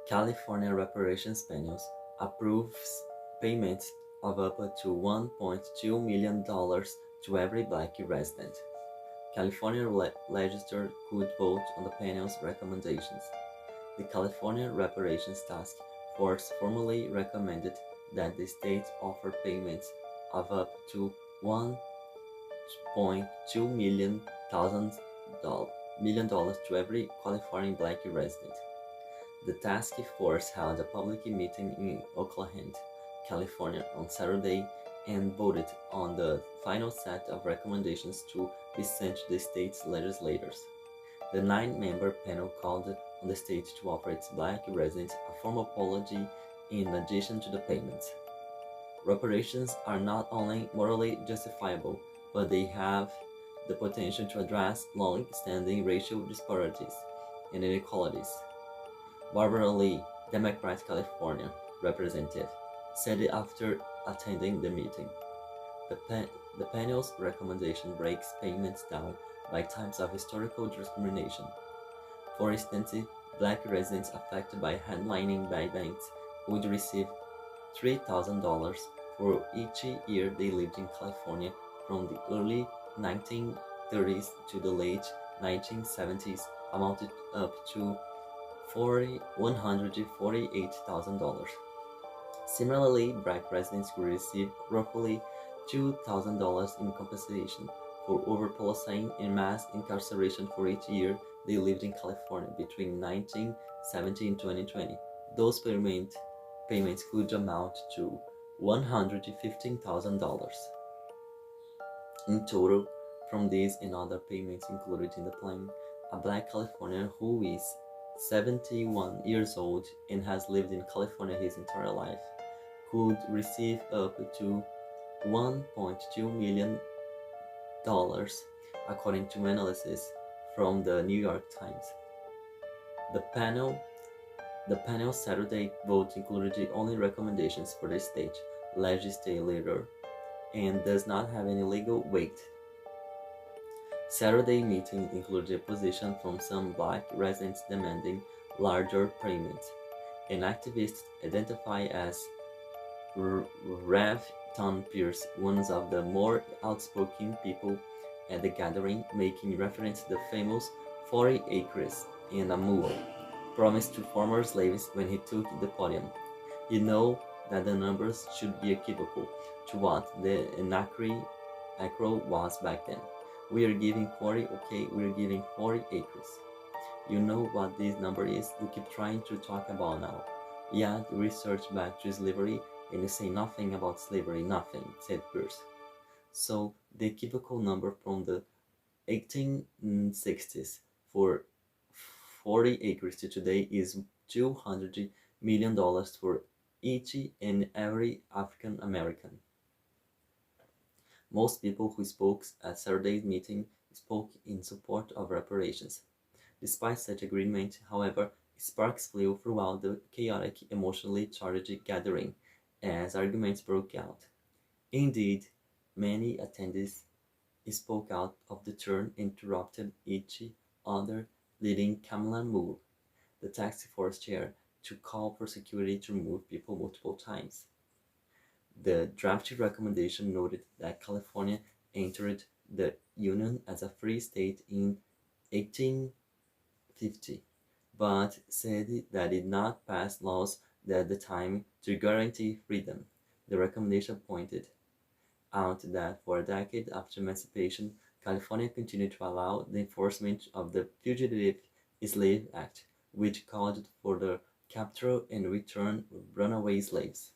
California Reparations Panels approves payments of up to $1.2 million to every Black resident. California legislature could vote on the panel's recommendations. The California Reparations Task Force formally recommended that the state offer payments of up to $1.2 million to every qualifying Black resident. The task force held a public meeting in Oakland, California on Saturday and voted on the final set of recommendations to be sent to the state's legislators. The 9-member panel called on the state to offer its Black residents a formal apology in addition to the payments. Reparations are not only morally justifiable, but they have the potential to address long-standing racial disparities and inequalities. Barbara Lee, Democrat California representative, said after attending the meeting. The panel's recommendation breaks payments down by types of historical discrimination. For instance, Black residents affected by redlining by banks would receive $3,000 for each year they lived in California from the early 1930s to the late 1970s, amounted up to $148,000. Similarly, Black residents could receive roughly $2,000 in compensation for overpolicing and mass incarceration for each year they lived in California between 1970 and 2020. Those payments could amount to $115,000. In total, from these and other payments included in the plan, a Black Californian who is 71 years old and has lived in California his entire life could receive up to $1.2 million, according to analysis from the New York Times. The panel's Saturday vote included only recommendations for the state legislature and does not have any legal weight. Saturday meeting included opposition from some Black residents demanding larger payments. An activist identified as Rev. Tom Pierce, one of the more outspoken people at the gathering, making reference to the famous 40 acres in a mule promised to former slaves when he took the podium. You know that the numbers should be equivocal to what the acre was back then. We are giving 40, okay, we're giving 40 acres. You know what this number is, you keep trying to talk about now. Yeah, research back to slavery and you say nothing about slavery, nothing, said Pierce. So the equivocal number from the 1860s for 40 acres to today is $200 million for each and every African American. Most people who spoke at Saturday's meeting spoke in support of reparations. Despite such agreement, however, sparks flew throughout the chaotic, emotionally charged gathering as arguments broke out. Indeed, many attendees spoke out of the turn, interrupted each other, leading Kamala Moore, the task force chair, to call for security to remove people multiple times. The drafted recommendation noted that California entered the Union as a free state in 1850, but said that it did not pass laws at the time to guarantee freedom. The recommendation pointed out that for a decade after emancipation, California continued to allow the enforcement of the Fugitive Slave Act, which called for the capture and return of runaway slaves.